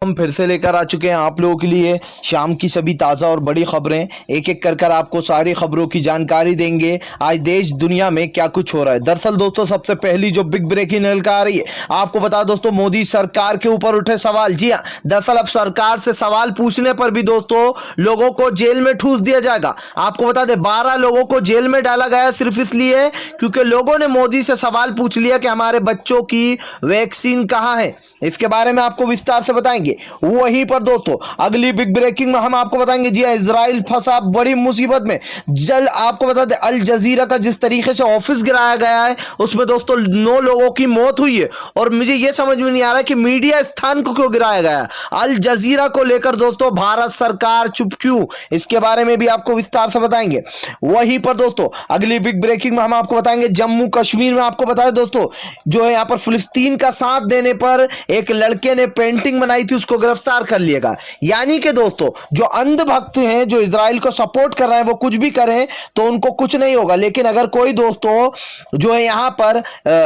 हम फिर से लेकर आ चुके हैं आप लोगों के लिए शाम की सभी ताज़ा और बड़ी खबरें। एक एक कर आपको सारी खबरों की जानकारी देंगे। आज देश दुनिया में क्या कुछ हो रहा है। दरअसल दोस्तों सबसे पहली जो बिग ब्रेकिंग निकल कर आ रही है, आपको बता दोस्तों मोदी सरकार के ऊपर उठे सवाल। जी हाँ, दरअसल अब सरकार से सवाल पूछने पर भी दोस्तों लोगों को जेल में ठूस दिया जाएगा। आपको बता दें 12 लोगों को जेल में डाला गया सिर्फ इसलिए क्योंकि लोगों ने मोदी से सवाल पूछ लिया कि हमारे बच्चों की वैक्सीन कहां है। इसके बारे में आपको विस्तार से बताएंगे। वहीं पर दोस्तों अगली बिग ब्रेकिंग में हम आपको बताएंगे, जी इजराइल फंसा बड़ी मुसीबत में। जल आपको बता दें अल जजीरा का जिस तरीके से ऑफिस गिराया गया है उसमें दोस्तों 9 लोगों की मौत हुई है और मुझे यह समझ में नहीं आ रहा कि मीडिया स्थान को क्यों गिराया गया। अल जजीरा को लेकर दोस्तों भारत सरकार चुप क्यों, इसके बारे में भी आपको विस्तार से बताएंगे। वहीं पर दोस्तों अगली बिग ब्रेकिंग में हम आपको बताएंगे जम्मू कश्मीर में आपको बताया दोस्तों जो है यहां पर फिलिस्तीन का साथ देने पर एक लड़के ने पेंटिंग बनाई थी, उसको गिरफ्तार कर लिया गया। यानी कि दोस्तों जो अंधभक्त हैं जो इजराइल को सपोर्ट कर रहे हैं वो कुछ भी करें तो उनको कुछ नहीं होगा, लेकिन अगर कोई दोस्तों जो है यहां पर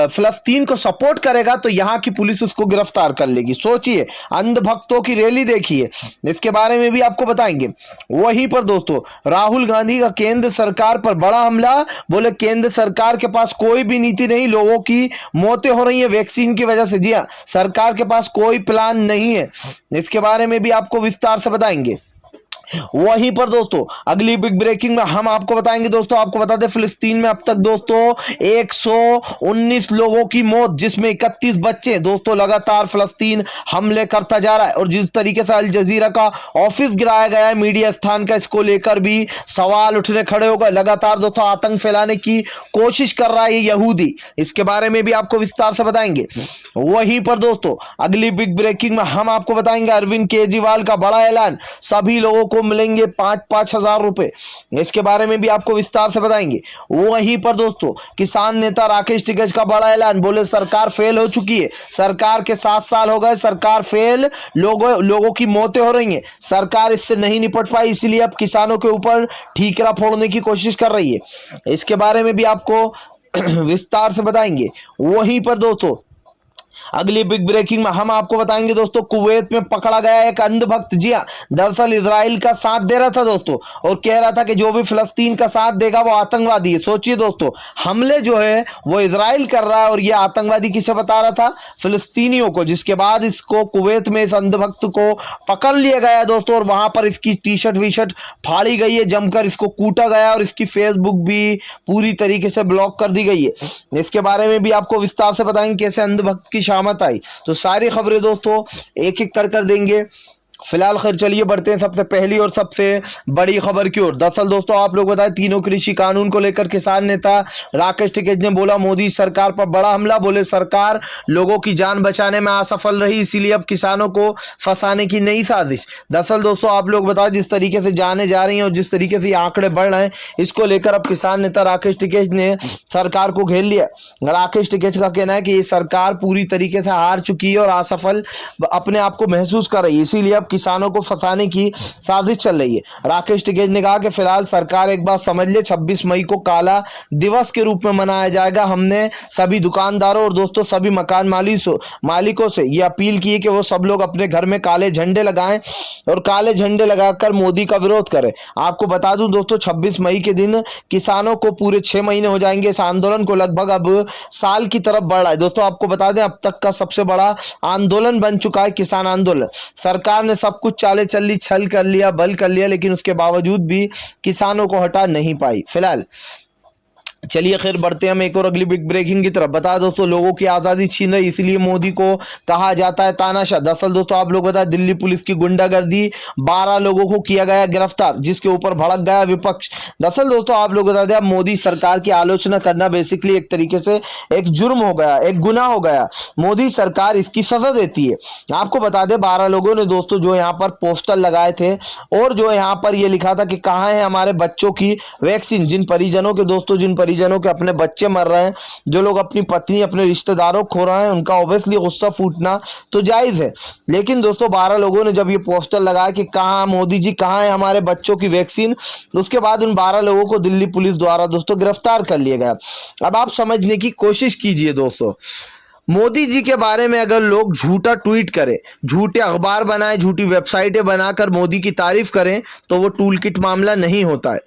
फिलिस्तीन को सपोर्ट करेगा तो यहां की पुलिस उसको गिरफ्तार कर लेगी। सोचिए, अंधभक्तों की रैली देखिए, इसके बारे में भी आपको बताएंगे। वहीं पर दोस्तों राहुल गांधी का केंद्र सरकार पर बड़ा हमला, बोले केंद्र सरकार के पास कोई भी नीति नहीं, लोगों की मौतें हो रही है वैक्सीन की वजह से। जी हां, सरकार के पास कोई प्लान नहीं है, इसके बारे में भी आपको विस्तार से बताएंगे। वहीं पर दोस्तों अगली बिग ब्रेकिंग में हम आपको बताएंगे दोस्तों, आपको बता दें फिलिस्तीन में अब तक दोस्तों 119 लोगों की मौत, जिसमें 31 बच्चे। दोस्तों लगातार फिलिस्तीन हमले करता जा रहा है और जिस तरीके से अल जजीरा का ऑफिस गिराया गया है मीडिया स्थान का, इसको लेकर भी सवाल उठने खड़े हो गए। लगातार दोस्तों आतंक फैलाने की कोशिश कर रहा है यहूदी, इसके बारे में भी आपको विस्तार से बताएंगे। वहीं पर दोस्तों अगली बिग ब्रेकिंग में हम आपको बताएंगे अरविंद केजरीवाल का बड़ा ऐलान, सभी लोगों को मिलेंगे 5-5 हजार रुपए, इसके बारे में भी आपको विस्तार से बताएंगे। वहीं पर दोस्तों किसान नेता राकेश टिकैत का बड़ा ऐलान, बोले सरकार फेल हो चुकी है, सरकार के 7 साल हो गए, सरकार फेल, लोगों की मौतें हो रही हैं, सरकार इससे नहीं निपट पाई, इसलिए अब किसानों के ऊपर ठीकरा फोड़ने की कोशिश कर रही है। इसके बारे में भी आपको विस्तार से बताएंगे। वहीं पर दोस्तों अगली बिग ब्रेकिंग में हम आपको बताएंगे दोस्तों कुवैत में पकड़ा गया एक अंधभक्त। जी हां, दरअसल इजराइल का साथ दे रहा था दोस्तों और कह रहा था कि जो भी फिलिस्तीन का साथ देगा वो आतंकवादी है। सोचिए दोस्तों, हमले जो है वो इजराइल कर रहा है और ये आतंकवादी किसे बता रहा था, फिलिस्तीनियों को, जिसके बाद इसको कुवैत में इस अंधभक्त को पकड़ लिया गया दोस्तों और वहां पर इसकी टी शर्ट वी शर्ट फाड़ी गई है, जमकर इसको कूटा गया और इसकी फेसबुक भी पूरी तरीके से ब्लॉक कर दी गई है। इसके बारे में भी आपको विस्तार से बताएंगे कैसे अंधभक्त की शामत आई। तो सारी खबरें दोस्तों एक एक कर देंगे। फिलहाल खैर चलिए बढ़ते हैं सबसे पहली और सबसे बड़ी खबर की ओर। दरअसल दोस्तों आप लोग बताएं तीनों कृषि कानून को लेकर किसान नेता राकेश टिकैत ने बोला मोदी सरकार पर बड़ा हमला, बोले सरकार लोगों की जान बचाने में असफल रही, इसीलिए अब किसानों को फंसाने की नई साजिश। दरअसल दोस्तों आप लोग बताएं जिस तरीके से जाने जा रही हैं और जिस तरीके से ये आंकड़े बढ़ रहे हैं, इसको लेकर अब किसान नेता राकेश टिकैत ने सरकार को घेर लिया। राकेश टिकैत का कहना है कि ये सरकार पूरी तरीके से हार चुकी है और असफल अपने आप को महसूस कर रही है, इसीलिए अब किसानों को फंसाने की साजिश चल रही है। राकेश टिकैत ने कहा कि फिलहाल सरकार एक बात समझ ले, 26 मई को काला दिवस के रूप में मनाया जाएगा। हमने सभी दुकानदारों और दोस्तों सभी मकान मालिकों से ये अपील की है कि वो सब लोग अपने घर में काले झंडे लगाएं और काले झंडे लगाकर मोदी का विरोध करें। आपको बता दूं दोस्तों 26 मई के दिन किसानों को पूरे 6 महीने हो जाएंगे इस आंदोलन को, लगभग अब साल की तरफ बढ़ रहा है। दोस्तों आपको बता दें अब तक का सबसे बड़ा आंदोलन बन चुका है किसान आंदोलन। सरकार ने सब कुछ चाले चल्ली छल कर लिया, बल कर लिया, लेकिन उसके बावजूद भी किसानों को हटा नहीं पाई। फिलहाल चलिए खैर बढ़ते हैं हम एक और अगली बिग ब्रेकिंग की तरफ। बता दोस्तों लोगों की आजादी छीन रही, इसलिए मोदी को कहा जाता है तानाशाह। दरअसल दोस्तों आप लोग बताएं दिल्ली पुलिस की गुंडागर्दी, 12 लोगों को किया गया गिरफ्तार, जिसके ऊपर भड़क गया विपक्ष। दरअसल दोस्तों आप लोग बता दें मोदी सरकार की आलोचना करना बेसिकली एक तरीके से एक जुर्म हो गया, एक गुनाह हो गया, मोदी सरकार इसकी सजा देती है। आपको बता दें 12 लोगों ने दोस्तों जो यहाँ पर पोस्टर लगाए थे और जो यहाँ पर यह लिखा था कि कहाँ है हमारे बच्चों की वैक्सीन। जिन परिजनों के अपने बच्चे मर रहे हैं, जो लोग अपनी पत्नी अपने रिश्तेदारों खो रहे हैं, उनका ऑब्वियसली गुस्सा फूटना तो जायज है। लेकिन दोस्तों 12 लोगों ने जब ये पोस्टर लगाया कि कहाँ मोदी जी, कहाँ है हमारे बच्चों की वैक्सीन, उसके बाद उन 12 लोगों को दिल्ली पुलिस द्वारा दोस्तों गिरफ्तार कर लिया गया। अब आप समझने की कोशिश कीजिए दोस्तों, मोदी जी के बारे में अगर लोग झूठा ट्वीट करें, झूठे अखबार बनाए, झूठी वेबसाइटें बनाकर मोदी की तारीफ करें तो वो टूल किट मामला नहीं होता है।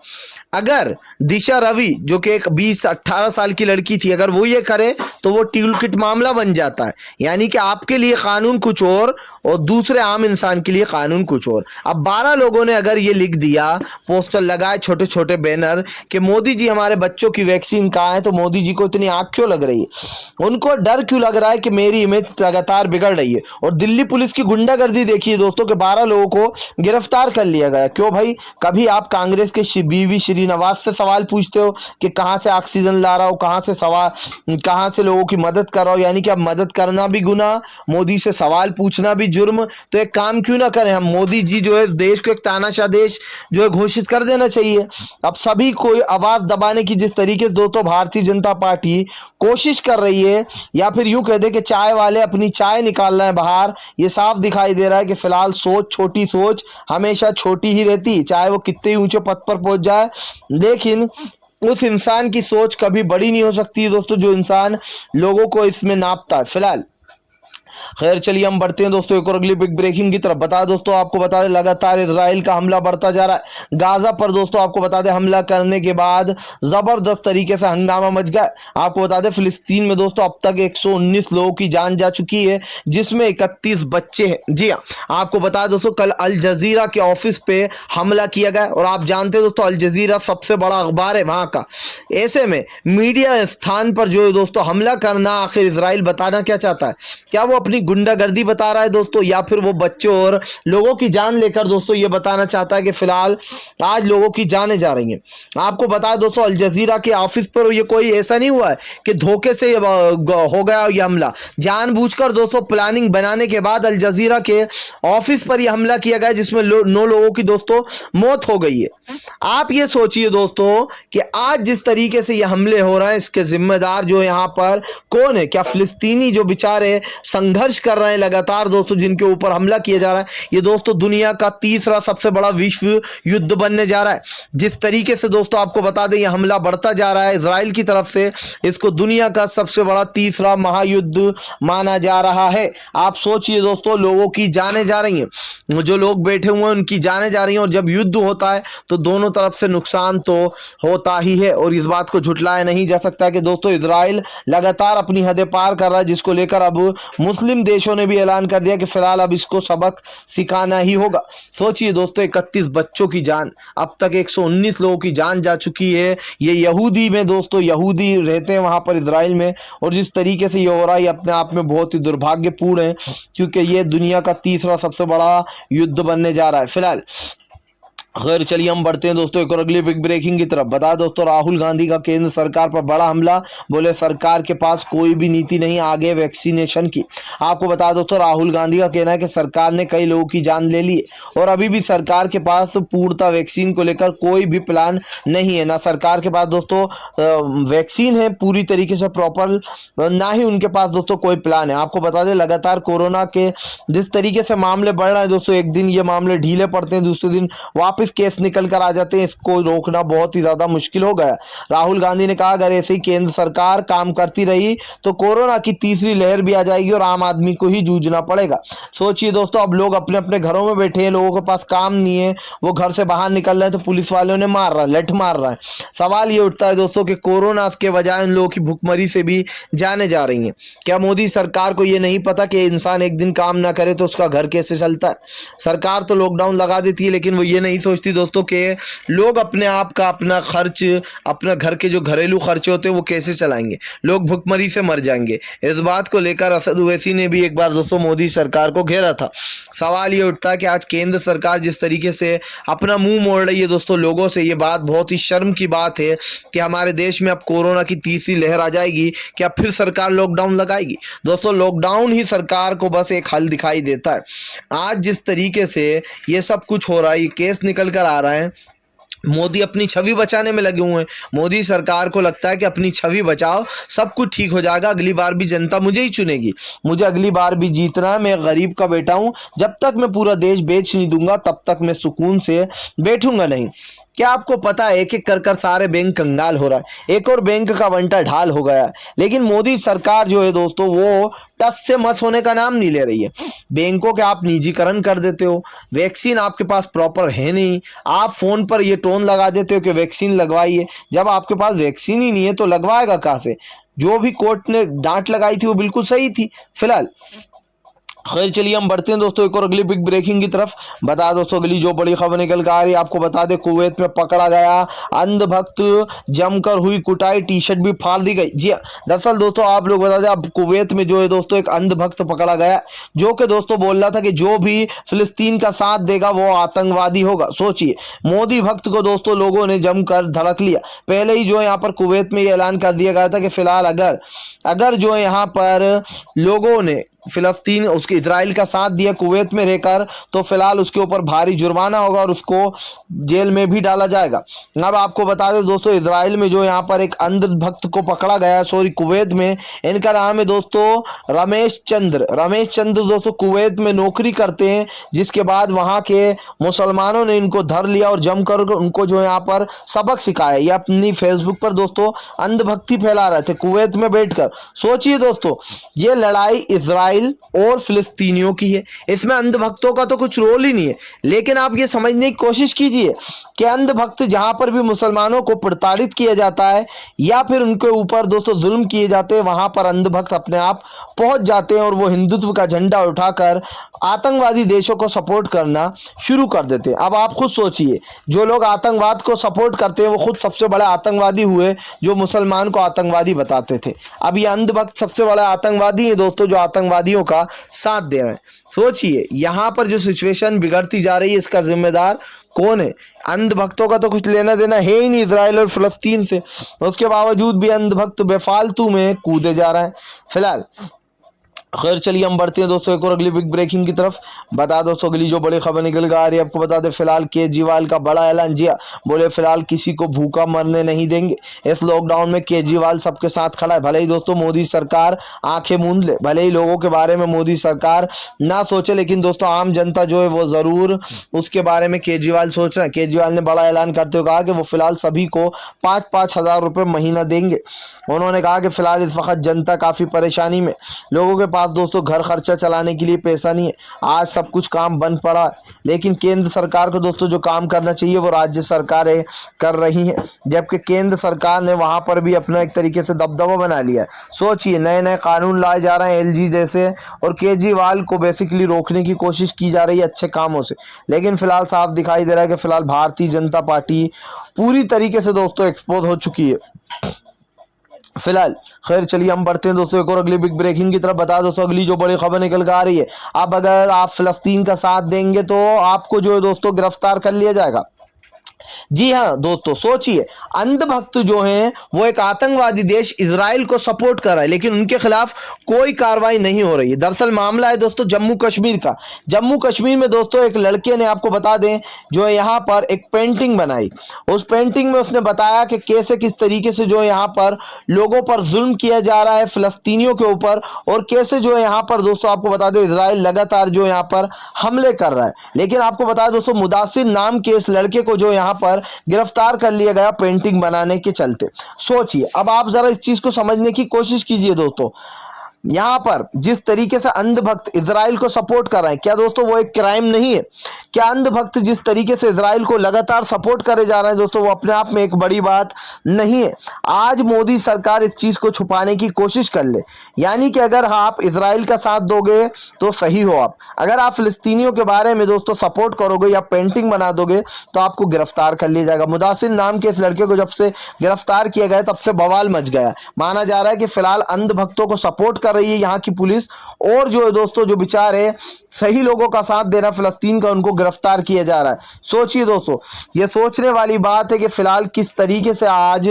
अगर दिशा रवि जो कि एक 20-18 साल की लड़की थी, अगर वो ये करे तो वो टूल किट मामला बन जाता है। यानी कि आपके लिए कानून कुछ और दूसरे आम इंसान के लिए कानून कुछ और। अब 12 लोगों ने अगर ये लिख दिया, पोस्टर लगाए, छोटे छोटे बैनर कि मोदी जी हमारे बच्चों की वैक्सीन कहाँ है, तो मोदी जी को इतनी आंख क्यों लग रही है, उनको डर क्यों लग रहा है कि मेरी इमेज लगातार बिगड़ रही है। और दिल्ली पुलिस की गुंडागर्दी देखिए दोस्तों कि 12 लोगों को गिरफ्तार कर लिया गया। क्यों भाई? कभी आप कांग्रेस के बीवी श्रीनिवास से सवाल पूछते हो कि कहां से ऑक्सीजन ला रहा हो, कहां से लोगों की मदद कर रहा हो? यानी कि अब मदद करना भी गुनाह, मोदी से सवाल पूछना भी जुर्म। तो एक काम क्यों ना करें हम, मोदी जी जो है इस देश को एक तानाशाह देश जो है घोषित कर देना चाहिए। अब सभी को आवाज दबाने की जिस तरीके से दोस्तों भारतीय जनता पार्टी कोशिश कर रही है, या फिर यूं कह दे कि चाय वाले अपनी चाय निकाल रहे हैं बाहर, ये साफ दिखाई दे रहा है कि फिलहाल छोटी सोच हमेशा छोटी ही रहती, चाहे वो कितने ऊंचे पद पर पहुंच जाए, लेकिन उस इंसान की सोच कभी बड़ी नहीं हो सकती दोस्तों जो इंसान लोगों को इसमें नापता है। फिलहाल खैर चलिए हम बढ़ते हैं दोस्तों एक और अगली बिग ब्रेकिंग की तरफ। आपको बता दें लगातार इजराइल का हमला बढ़ता जा रहा है गाजा पर। दोस्तों आपको बता दें हमला करने के बाद जबरदस्त तरीके से हंगामा मच गया। आपको बता दें फिलिस्तीन में दोस्तों अब तक 119 लोगों की जान जा चुकी है, जिसमें 31 बच्चे हैं। जी हाँ, आपको बता दोस्तों कल अल जजीरा के ऑफिस पे हमला किया गया, और आप जानते हैं दोस्तों अल जजीरा सबसे बड़ा अखबार है वहां का। ऐसे में मीडिया स्थान पर जो है दोस्तों हमला करना, आखिर इजराइल बताना क्या चाहता है? क्या वो अपनी गुंडागर्दी बता रहा है दोस्तों, या फिर वो बच्चों और लोगों की जान लेकर दोस्तों ये बताना चाहता है कि फिलहाल आज लोगों की जानें जा रही हैं? आपको बता दोस्तों अल जजीरा के ऑफिस पर ये कोई ऐसा नहीं हुआ है कि धोखे से हो गया ये हमला। जानबूझकर दोस्तों प्लानिंग बनाने के बाद अल जजीरा के ऑफिस पर यह हमला किया गया, जिसमें 9 लोगों की दोस्तों मौत हो गई है। आप ये सोचिए दोस्तों कि आज जिस तरीके से ये हमले हो रहे हैं, इसके जिम्मेदार जो यहाँ पर कौन है? क्या फिलिस्तीनी जो बेचारे संघर्ष कर रहे हैं लगातार दोस्तों, जिनके ऊपर हमला किया जा रहा है? ये दोस्तों दुनिया का तीसरा सबसे बड़ा विश्व युद्ध बनने जा रहा है। जिस तरीके से दोस्तों आपको बता दें ये हमला बढ़ता जा रहा है इजराइल की तरफ से, इसको दुनिया का सबसे बड़ा तीसरा महायुद्ध माना जा रहा है। आप सोचिए दोस्तों लोगों की जानें जा रही हैं, जो लोग बैठे हुए हैं उनकी जानें जा रही हैं, और जब युद्ध होता है तो दोनों तरफ से नुकसान तो होता ही है। और इस बात को झुटलाया नहीं जा सकता कि दोस्तों इजराइल लगातार अपनी हदें पार कर रहा है, जिसको लेकर अब मुस्लिम देशों ने भी ऐलान कर दिया कि फिलहाल अब इसको सबक सिखाना ही होगा। सोचिए दोस्तों 31 बच्चों की जान, अब तक 119 लोगों की जान जा चुकी है। ये यहूदी में दोस्तों, यहूदी रहते हैं वहां पर इजराइल में, और जिस तरीके से ये हो रहा है ये अपने आप में बहुत ही दुर्भाग्यपूर्ण है, क्योंकि ये दुनिया का तीसरा सबसे बड़ा युद्ध बनने जा रहा है। फिलहाल खैर चलिए हम बढ़ते हैं दोस्तों एक और अगली बिग ब्रेकिंग की तरफ। बता दोस्तों राहुल गांधी का केंद्र सरकार पर बड़ा हमला, बोले सरकार के पास कोई भी नीति नहीं आगे वैक्सीनेशन की। आपको बता दोस्तों राहुल गांधी का कहना है कि सरकार ने कई लोगों की जान ले ली और अभी भी सरकार के पास पूर्णतः वैक्सीन को लेकर कोई भी प्लान नहीं है। ना सरकार के पास दोस्तों वैक्सीन है पूरी तरीके से प्रॉपर, ना ही उनके पास दोस्तों कोई प्लान है। आपको बता दें लगातार कोरोना के जिस तरीके से मामले बढ़ रहे हैं दोस्तों, एक दिन ये मामले ढीले पड़ते हैं, दूसरे दिन वापस केस निकल कर आ जाते हैं। इसको रोकना बहुत ही ज्यादा मुश्किल हो गया। राहुल गांधी ने कहा अगर ऐसे ही केंद्र सरकार काम करती रही तो कोरोना की तीसरी लहर भी आ जाएगी और आम आदमी को ही जूझना पड़ेगा। सोचिए दोस्तों अब लोग अपने अपने घरों में बैठे हैं, लोगों के पास काम नहीं है, वो घर से बाहर निकल रहे हैं तो पुलिस वालों ने मार रहा है, लठ मार रहा है। सवाल ये उठता है दोस्तों कि कोरोना के बजाय उन लोगों की भुखमरी से भी जाने जा रही हैं। क्या मोदी सरकार को ये नहीं पता कि इंसान एक दिन काम ना करे तो उसका घर कैसे चलता है? सरकार तो लॉकडाउन लगा देती है, लेकिन वो ये नहीं सोचती दोस्तों के लोग अपने आप का अपना खर्च, अपना घर के जो घरेलू खर्चे होते हैं वो कैसे चलाएंगे। लोग भुखमरी से मर जाएंगे। इस बात को लेकर असद ओवैसी ने भी एक बार दोस्तों मोदी सरकार को घेरा था। सवाल ये उठता है कि आज केंद्र सरकार जिस तरीके से अपना मुंह मोड़ रही है दोस्तों लोगों से, ये बात बहुत ही शर्म की बात है कि हमारे देश में अब कोरोना की तीसरी लहर आ जाएगी, क्या फिर सरकार लॉकडाउन लगाएगी? दोस्तों लॉकडाउन ही सरकार को बस एक हल दिखाई देता है। आज जिस तरीके से ये सब कुछ हो रहा है, ये केस निकल कर आ रहा है, मोदी अपनी छवि बचाने में लगे हुए हैं। मोदी सरकार को लगता है कि अपनी छवि बचाओ, सब कुछ ठीक हो जाएगा, अगली बार भी जनता मुझे ही चुनेगी, मुझे अगली बार भी जीतना है, मैं गरीब का बेटा हूं, जब तक मैं पूरा देश बेच नहीं दूंगा तब तक मैं सुकून से बैठूंगा नहीं। क्या आपको पता है एक एक कर सारे बैंक कंगाल हो रहा है, एक और बैंक का बंटा ढाल हो गया है। लेकिन मोदी सरकार जो है दोस्तों वो टस से मस होने का नाम नहीं ले रही है। बैंकों के आप निजीकरण कर देते हो, वैक्सीन आपके पास प्रॉपर है नहीं, आप फोन पर ये टोन लगा देते हो कि वैक्सीन लगवाइए, जब आपके पास वैक्सीन ही नहीं है तो लगवाएगा कहाँ से। जो भी कोर्ट ने डांट लगाई थी वो बिल्कुल सही थी। फिलहाल खैर चलिए हम बढ़ते हैं दोस्तों एक और अगली बिग ब्रेकिंग की तरफ। बता दोस्तों अगली जो बड़ी खबर निकल कर आ रही है, आपको बता दे कुवैत में पकड़ा गया अंधभक्त, जमकर हुई कुटाई, टी शर्ट भी फाड़ दी गई। जी दरअसल दोस्तों आप लोग बता दें, अब कुवैत में जो है दोस्तों एक अंधभक्त पकड़ा गया, जो कि दोस्तों बोल रहा था कि जो भी फिलिस्तीन का साथ देगा वो आतंकवादी होगा। सोचिए, मोदी भक्त को दोस्तों लोगों ने जमकर धड़क लिया। पहले ही जो है यहाँ पर कुवैत में ये ऐलान कर दिया गया था कि फिलहाल अगर जो है यहाँ पर लोगों ने फिलिस्तीन उसके इजराइल का साथ दिया कुवैत में रहकर, तो फिलहाल उसके ऊपर भारी जुर्माना होगा और उसको जेल में भी डाला जाएगा। अब आपको बता दें दोस्तों, इजराइल में जो यहाँ पर एक अंधभक्त को पकड़ा गया, सॉरी कुवैत में, इनका नाम है दोस्तों रमेश चंद्र दोस्तों कुवैत में नौकरी करते हैं, जिसके बाद वहाँ के मुसलमानों ने इनको धर लिया और जमकर उनको जो यहाँ पर सबक सिखाया। ये अपनी फेसबुक पर दोस्तों अंधभक्ति फैला रहे थे कुवैत में बैठकर। सोचिए दोस्तों, ये लड़ाई इजराइल और फिलिस्तीनियों की है, इसमें अंधभक्तों का तो कुछ रोल ही नहीं है। लेकिन आप ये समझने की कोशिश कीजिए कि अंधभक्त जहां पर भी मुसलमानों को प्रताड़ित किया जाता है या फिर उनके ऊपर दोस्तों जुल्म किए जाते हैं, वहां पर अंधभक्त अपने आप पहुंच जाते हैं और वो हिंदुत्व का झंडा उठाकर आतंकवादी देशों को सपोर्ट करना शुरू कर देते हैं। अब आप खुद सोचिए, जो लोग आतंकवाद को सपोर्ट करते हैं वो खुद सबसे बड़े आतंकवादी हुए जो मुसलमान को आतंकवादी बताते थे। अब ये अंधभक्त सबसे बड़ा आतंकवादी है दोस्तों, जो आतंकवादियों का साथ दे रहे हैं। सोचिए यहाँ पर जो सिचुएशन बिगड़ती जा रही है, इसका जिम्मेदार कौन है? अंधभक्तों का तो कुछ लेना देना है ही नहीं इजराइल और फिलिस्तीन से, उसके बावजूद भी अंधभक्त बेफालतू में कूदे जा रहे हैं। फिलहाल खैर चलिए हम बढ़ते हैं दोस्तों एक और अगली बिग ब्रेकिंग की तरफ। बता दोस्तों अगली जो बड़ी खबर निकल कर आ रही है, आपको बता दें फिलहाल केजरीवाल का बड़ा ऐलान। जी बोले फिलहाल किसी को भूखा मरने नहीं देंगे। इस लॉकडाउन में केजरीवाल सबके साथ खड़ा है। भले ही दोस्तों मोदी सरकार आंखें मूंद ले, भले ही लोगों के बारे में मोदी सरकार ना सोचे, लेकिन दोस्तों आम जनता जो है वो जरूर उसके बारे में केजरीवाल सोच रहे हैं। केजरीवाल ने बड़ा ऐलान करते हुए कहा कि वो फिलहाल सभी को 5-5 हज़ार रुपये महीना देंगे। उन्होंने कहा कि फिलहाल इस वक्त जनता काफी परेशानी में, लोगों के दोस्तों घर खर्चा चलाने के लिए पैसा नहीं है। आज सब कुछ काम बंद पड़ा है, लेकिन केंद्र सरकार को दोस्तों जो काम करना चाहिए वो राज्य सरकारें कर रही हैं, जबकि केंद्र सरकार ने वहां पर भी अपना एक तरीके से दबदबा बना लिया है। सोचिए, नए नए कानून लाए जा रहे हैं एलजी जैसे, और केजरीवाल को बेसिकली रोकने की कोशिश की जा रही है अच्छे कामों से। लेकिन फिलहाल साफ दिखाई दे रहा है कि फिलहाल भारतीय जनता पार्टी पूरी तरीके से दोस्तों एक्सपोज हो चुकी है। फिलहाल खैर चलिए हम बढ़ते हैं दोस्तों एक और अगली बिग ब्रेकिंग की तरफ। बता दोस्तों अगली जो बड़ी खबर निकल कर आ रही है, अब अगर आप फिलिस्तीन का साथ देंगे तो आपको जो है दोस्तों गिरफ्तार कर लिया जाएगा। जी हाँ दोस्तों, सोचिए, अंधभक्त जो हैं वो एक आतंकवादी देश इजराइल को सपोर्ट कर रहा है, लेकिन उनके खिलाफ कोई कार्रवाई नहीं हो रही है। दरअसल मामला है दोस्तों जम्मू कश्मीर का। जम्मू कश्मीर में दोस्तों एक लड़के ने, आपको बता दें, जो है यहाँ पर एक पेंटिंग बनाई। उस पेंटिंग में उसने बताया कि कैसे किस तरीके से जो है यहाँ पर लोगों पर जुल्म किया जा रहा है फिलिस्तीनियों के ऊपर, और कैसे जो है यहाँ पर दोस्तों आपको बता दें इजराइल लगातार जो यहाँ पर हमले कर रहा है। लेकिन आपको बता दें दोस्तों, मुदासिर नाम के इस लड़के को जो यहाँ पर गिरफ्तार कर लिया गया पेंटिंग बनाने के चलते। सोचिए, अब आप जरा इस चीज को समझने की कोशिश कीजिए दोस्तों, यहां पर जिस तरीके से अंधभक्त इजराइल को सपोर्ट कर रहे हैं, क्या दोस्तों वो एक क्राइम नहीं है? क्या अंधभक्त जिस तरीके से इजराइल को लगातार सपोर्ट करे जा रहे हैं दोस्तों, वो अपने आप में एक बड़ी बात नहीं है? आज मोदी सरकार इस चीज को छुपाने की कोशिश कर ले, यानी कि अगर आप इजराइल का साथ दोगे तो सही हो आप, अगर आप फिलिस्तीनियों के बारे में दोस्तों सपोर्ट करोगे या पेंटिंग बना दोगे तो आपको गिरफ्तार कर लिया जाएगा। मुदासिर नाम के इस लड़के को जब से गिरफ्तार किया गया तब से बवाल मच गया। माना जा रहा है कि फिलहाल अंधभक्तों को सपोर्ट कर रही है यहाँ की पुलिस, और जो है दोस्तों जो बेचारे सही लोगों का साथ दे रहा फिलिस्तीन का, उनको गिरफ्तार किया जा रहा है। सोचिए दोस्तों, ये सोचने वाली बात है कि फिलहाल किस तरीके से आज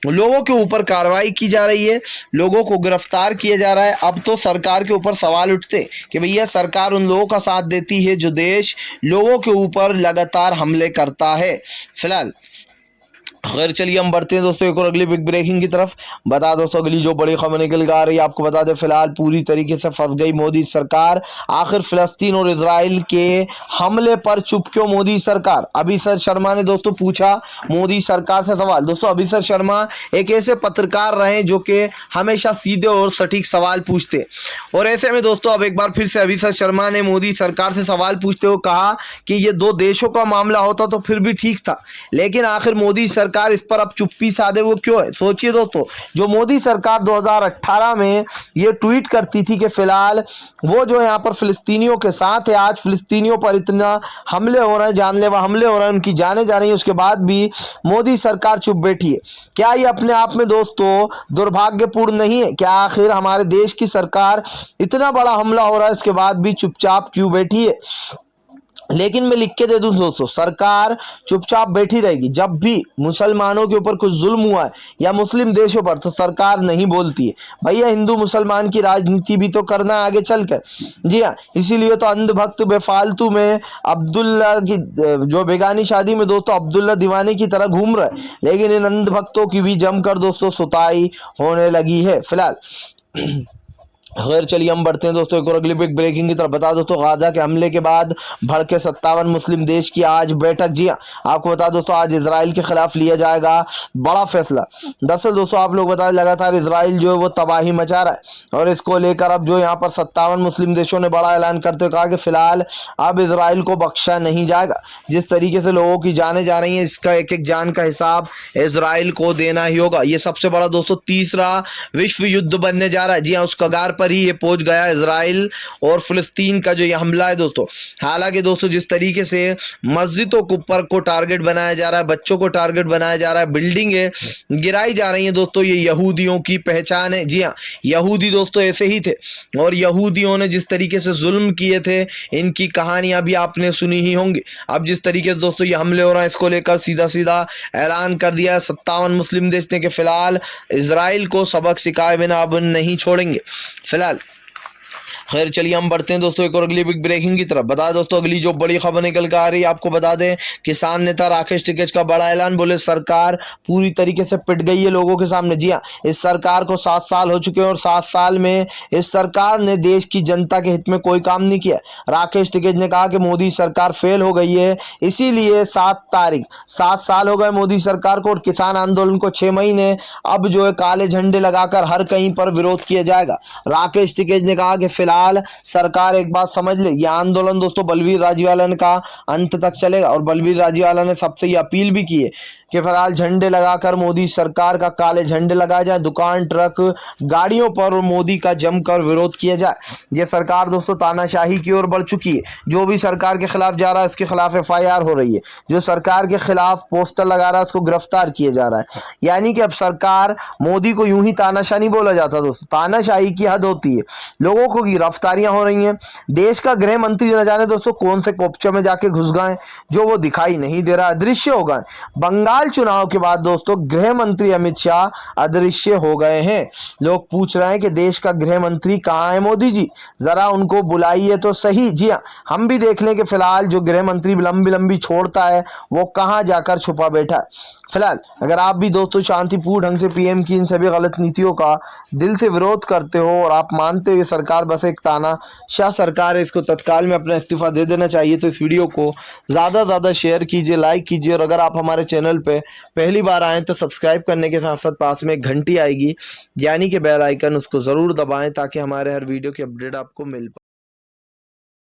लोगों के ऊपर कार्रवाई की जा रही है, लोगों को गिरफ्तार किया जा रहा है। अब तो सरकार के ऊपर सवाल उठते कि भैया सरकार उन लोगों का साथ देती है जो देश लोगों के ऊपर लगातार हमले करता है। फिलहाल खैर चलिए हम बढ़ते हैं दोस्तों एक और अगली बिग ब्रेकिंग की तरफ। बता दोस्तों अगली जो बड़ी खबर निकल के आ रही है आपको बता दें, फिलहाल पूरी तरीके से फंस गई मोदी सरकार। आखिर फिलिस्तीन और इजराइल के हमले पर चुप क्यों मोदी सरकार? अभिषेक शर्मा ने दोस्तों पूछा मोदी सरकार से सवाल। दोस्तों अभिषेक शर्मा एक ऐसे पत्रकार रहे जो कि हमेशा सीधे और सटीक सवाल पूछते, और ऐसे में दोस्तों अब एक बार फिर से अभिषेक शर्मा ने मोदी सरकार से सवाल पूछते हुए कहा कि ये दो देशों का मामला होता तो फिर भी ठीक था, लेकिन आखिर मोदी सरकार इस पर अब चुप्पी साधे वो क्यों है? सोचिए दोस्तों, जो मोदी सरकार 2018 में ये ट्वीट करती थी कि फिलहाल वो जो यहाँ पर फिलिस्तीनियों के साथ है, आज फिलिस्तीनियों पर इतना हमले हो रहे हैं, जानलेवा हमले हो रहे हैं, उनकी जाने जा रही है, उसके बाद भी मोदी सरकार चुप बैठी है। क्या ये अपने आप में दोस्तों दुर्भाग्यपूर्ण नहीं है? क्या आखिर हमारे देश की सरकार इतना बड़ा हमला हो रहा है इसके बाद भी चुपचाप क्यों बैठी है? लेकिन मैं लिख के दे दूं दोस्तों, सरकार चुपचाप बैठी रहेगी। जब भी मुसलमानों के ऊपर कुछ जुल्म हुआ है या मुस्लिम देशों पर, तो सरकार नहीं बोलती है। भैया हिंदू मुसलमान की राजनीति भी तो करना है आगे चलकर। जी हाँ, इसीलिए तो अंधभक्त बेफालतू में अब्दुल्ला की जो बेगानी शादी में दोस्तों अब्दुल्ला दीवाने की तरह घूम रहा है, लेकिन इन अंधभक्तों की भी जमकर दोस्तों सुताई होने लगी है फिलहाल। खैर चलिए हम बढ़ते हैं दोस्तों एक और अगली बिग ब्रेकिंग की तरफ। बता दोस्तों गाजा के हमले के बाद भड़के 57 मुस्लिम देश की आज बैठक। जी हाँ, आपको बता दोस्तों आज इजराइल के खिलाफ लिया जाएगा बड़ा फैसला। दरअसल दोस्तों आप लोग बता लगातार इजराइल जो है वो तबाही मचा रहा है, और इसको लेकर अब जो यहाँ पर 57 मुस्लिम देशों ने बड़ा ऐलान करते हुए कहा कि फिलहाल अब इजराइल को बख्शा नहीं जाएगा। जिस तरीके से लोगों की जाने जा रही है, इसका एक एक जान का हिसाब इजराइल को देना ही होगा। ये सबसे बड़ा दोस्तों तीसरा विश्व युद्ध बनने जा रहा है। जी हाँ, उस कगार पर ही ये पहुंच गया इजराइल और फिलिस्तीन का जो ये हमला है दोस्तों। हालांकि दोस्तों जिस तरीके से मस्जिदों के ऊपर को टारगेट बनाया जा रहा है, बच्चों को टारगेट बनाया जा रहा है, बिल्डिंगें गिराई जा रही हैं दोस्तों, ये यहूदियों की पहचान है। जी हाँ, यहूदी दोस्तों ऐसे ही थे, और यहूदियों ने जिस तरीके से जुल्म किए थे इनकी कहानियां भी आपने सुनी ही होंगी। अब जिस तरीके से दोस्तों ये हमले हो रहे हैं, इसको लेकर सीधा सीधा ऐलान कर दिया है 57 मुस्लिम देश ने कि फिलहाल इजराइल को सबक सिखाए बिना अब नहीं छोड़ेंगे फिलहाल। खैर चलिए हम बढ़ते हैं दोस्तों एक और अगली बिग ब्रेकिंग की तरफ। बता दोस्तों अगली जो बड़ी खबर निकल कर आ रही है आपको बता दें, किसान नेता राकेश टिकैत का बड़ा ऐलान। बोले सरकार पूरी तरीके से पिट गई है लोगों के सामने। जी हाँ, इस सरकार को 7 साल हो चुके हैं, और 7 साल में इस सरकार ने देश की जनता के हित में कोई काम नहीं किया। राकेश टिकैत ने कहा कि मोदी सरकार फेल हो गई है, इसीलिए 7 साल हो गए मोदी सरकार को, और किसान आंदोलन को 6 महीने अब जो है काले झंडे लगाकर हर कहीं पर विरोध किया जाएगा। राकेश टिकैत ने कहा कि फिलहाल सरकार एक बात समझ ले, यह आंदोलन दोस्तों बलवीर राजीवालन का अंत तक चलेगा, और बलवीर राजीवाला ने सबसे ये अपील भी की है कि फिलहाल झंडे लगाकर मोदी सरकार का काले झंडे लगाए जाए, दुकान ट्रक गाड़ियों पर मोदी का जमकर विरोध किया जाए। यह सरकार दोस्तों तानाशाही की ओर बढ़ चुकी है। जो भी सरकार के खिलाफ जा रहा है उसके खिलाफ FIR हो रही है, जो सरकार के खिलाफ पोस्टर लगा रहा है उसको गिरफ्तार किया जा रहा है। यानी कि अब सरकार मोदी को यूं ही तानाशाह नहीं बोला जाता दोस्तों, तानाशाही की हद होती है। लोगों को गिरफ्तारियां हो रही हैं। देश का गृह मंत्री न जाने दोस्तों कौन से कोपचे में जाके घुस गए जो वो दिखाई नहीं दे रहा, अदृश्य हो गए। बंगाल चुनाव के बाद दोस्तों गृह मंत्री अमित शाह अदृश्य हो गए हैं। लोग पूछ रहे हैं कि देश का गृह मंत्री कहां है मोदी जी, जरा उनको बुलाइए तो सही। जी हाँ, हम भी देख लें कि फिलहाल जो गृह मंत्री लंबी लंबी छोड़ता है वो कहां जाकर छुपा बैठा है। फिलहाल अगर आप भी दोस्तों शांतिपूर्ण ढंग से PM की इन सभी गलत नीतियों का दिल से विरोध करते हो, और आप मानते हो ये सरकार बस एक तानाशाह सरकार है, इसको तत्काल में अपना इस्तीफा दे देना चाहिए, तो इस वीडियो को ज़्यादा से ज़्यादा शेयर कीजिए, लाइक कीजिए, और अगर आप हमारे चैनल पे पहली बार आएँ तो सब्सक्राइब करने के साथ साथ पास में एक घंटी आएगी यानी कि बेल आइकन, उसको ज़रूर दबाएँ ताकि हमारे हर वीडियो की अपडेट आपको मिल पाए।